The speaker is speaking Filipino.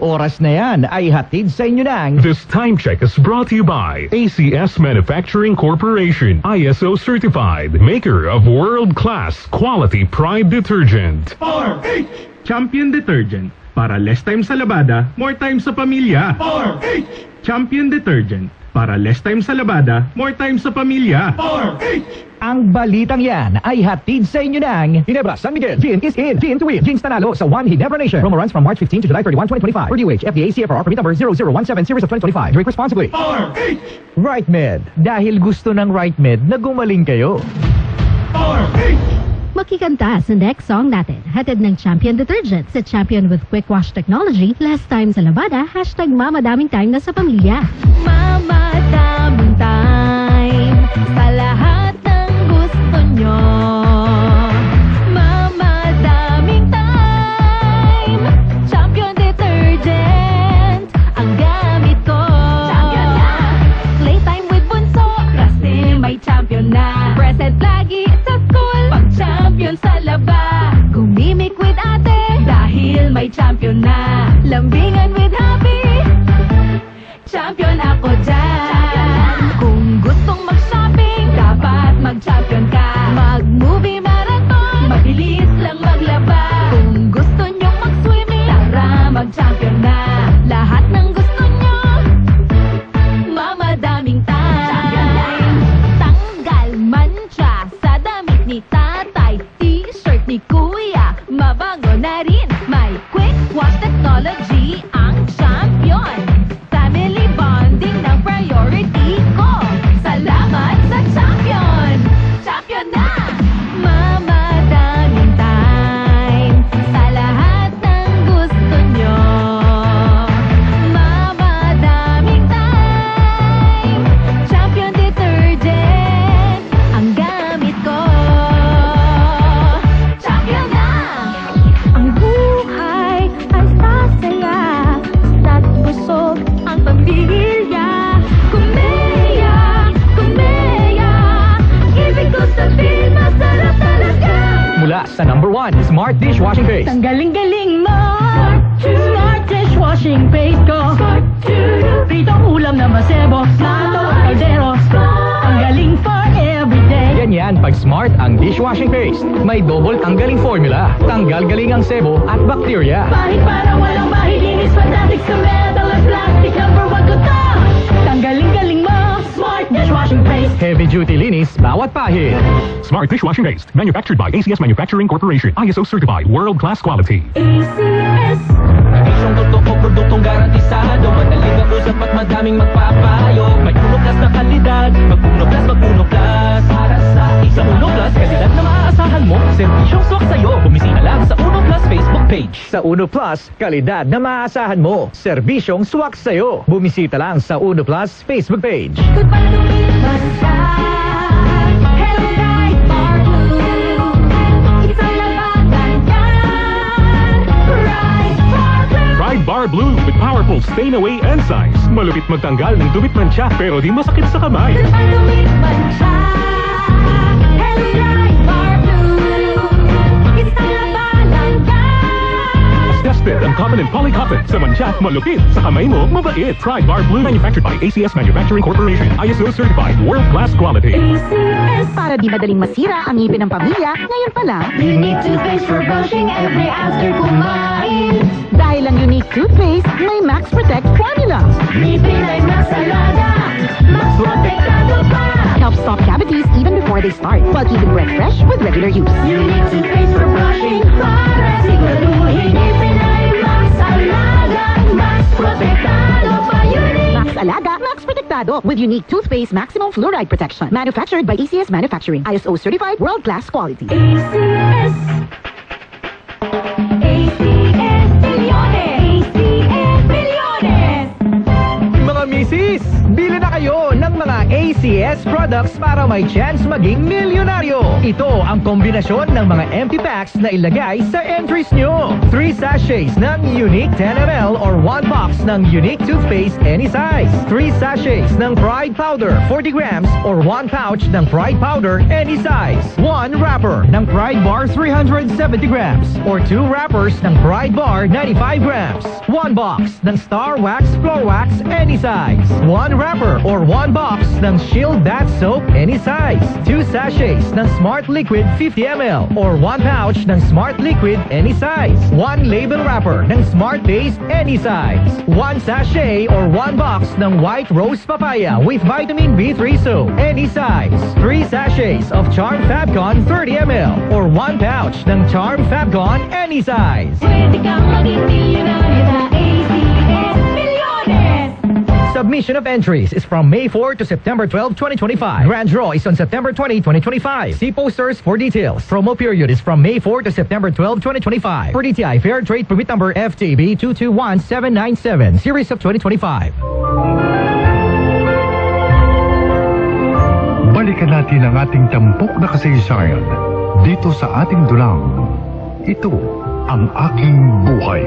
oras na yan ay hatid sa inyo ng This time check is brought to you by ACS Manufacturing Corporation, ISO certified, maker of world-class quality Pride detergent. RH! Champion detergent. Para less time sa labada, more time sa pamilya. RH! Champion detergent. Para less time sa labada, more time sa pamilya. RH! Ang balitang yan ay hatid sa inyo ng Ginebra San Miguel. Gin is in. Gin to win. Gin's nanalo sa One Ginebra Nation. Promo runs from March 15 to July 31, 2025. For DOH, FDA, CFR, permit number 0017 series of 2025. Drink responsibly. RH! Right Med. Dahil gusto ng Right Med na gumaling kayo. RH! Makikanta sa next song natin. Hatid ng Champion Detergent sa Champion with Quick Wash Technology. Less time sa labada. Hashtag mamadaming time na sa pamilya. Mamadaming time sa lahat ng gusto nyo. Mamadaming time. Champion Detergent ang gamit ko. Champion na! Playtime with bunso. Kasi may champion na. Present lagi sa school. Pag-champion sa laba. Gumimik with ate. Dahil may champion na. Lambingan with happy. Champion ako dyan. Kung gustong mag-shopping, dapat mag-champion ka. Mag-movie marathon, mabilis lang maglaba. Kung gusto nyong mag-swimming, tara mag-champion na. Lahat ng gusto nyo, mamadaming time. Tanggal mancha sa damit ni tatay. T-shirt ni kuya, mabango na rin. May quick wash technology ang champion. Family bonding ng priority ko. Salamat sa champion! Champion na! Mamadaming time sa lahat ng gusto nyo. Mamadaming time. Champion Detergent ang gamit ko. Champion na! Ang buhay ay sasaya at busog ang pamilya. Kumeya, kumeya, ibig ko sabihin masarap talaga. Mula sa number 1, Smart Dishwashing Paste. Ang galing-galing mo. Smart dishwashing paste ko. Pritong ulam na masebo. Plato, kaldero. Ang galing for everyday. Ganyan pag Smart ang dishwashing paste. May double tanggaling formula. Tanggal galing ang sebo at bakterya. Pahit para walang mahilinis. Fantastic sa metal at plastic. Number 1 ko to. Tanggaling-galing mo. Smart dishwashing paste. Heavy duty linis, bawat pahid. Smart dishwashing paste, manufactured by ACS Manufacturing Corporation, ISO certified, world-class quality. ACS. Isang totoo, produktong garantisado. Madaling kausap at madaming magpapayo. May Uno Plus na kalidad. Mag-Uno Plus, mag-Uno Plus. Para sa isang Uno Plus, kalidad na maaasahan mo. Serbisyong swak sa'yo. Bumisita lang sa Uno Plus Facebook page. Sa Uno Plus, kalidad na maaasahan mo. Serbisyong swak sa'yo. Bumisita lang sa Uno Plus Facebook page. Goodbye to me, Masan. Hello, Bright Bar Blue. It's all about that Bright Bar Blue. Pride Bar Blue with powerful stain-away enzymes. Malupit magtanggal ng dumi mancha pero di masakit sa kamay. Goodbye to me, Masan. Hello, Bright Bar Blue. It's all about that Tested ang common and polycotton. Sa mancha, malupit. Sa kamay mo, mabait. Pride Bar Blue, manufactured by ACS Manufacturing Corporation, ISO certified, world-class quality. ACS. Para di madaling masira ang ngipin ng pamilya, ngayon pa lang, You need toothpaste for brushing every after kumain. dahil ang unique toothpaste, may Max Protect formula. Ngipin ay masalada. Mas protektado pa. Helps stop cavities even before they start, while keeping breath fresh with regular use. You need toothpaste for brushing para siguraduhin ngipin ay masalada. Mas protektado pa yun. Max Alaga, Max Protectado with unique toothpaste maximum fluoride protection. Manufactured by ACS Manufacturing, ISO certified, world-class quality. ACS. ACS Milyones. ACS Milyones. Mga misis, bili na kayo ng mga ACS best products para may chance maging milyonaryo. Ito ang kombinasyon ng mga empty packs na ilagay sa entries nyo. 3 sachets ng Unique 10ml or 1 box ng Unique toothpaste any size. 3 sachets ng Pride powder 40 grams or 1 pouch ng Pride powder any size. 1 wrapper ng Pride bar 370 grams or 2 wrappers ng Pride bar 95 grams. 1 box ng Star Wax Floor Wax any size. 1 wrapper or 1 box ng Shield Bath Soap any size. 2 sachets ng Smart Liquid 50ml or 1 pouch ng Smart Liquid any size. 1 label wrapper ng Smart Paste any size. 1 sachet or 1 box ng White Rose Papaya with Vitamin B3 soap any size. 3 sachets of Charm Fabcon 30ml or 1 pouch ng Charm Fabcon any size. Pwede kang maging milyonaryo sa ACS Milyones! Submission of entries is from May 4 to September 12, 2025. Grand draw is on September 20, 2025. See posters for details. Promo period is from May 4 to September 12, 2025. For DTI Fair Trade Permit Number FTB 221797, Series of 2025. Balikan natin ang ating tampok na kasaysayan dito sa ating dulang. Ito ang aking buhay.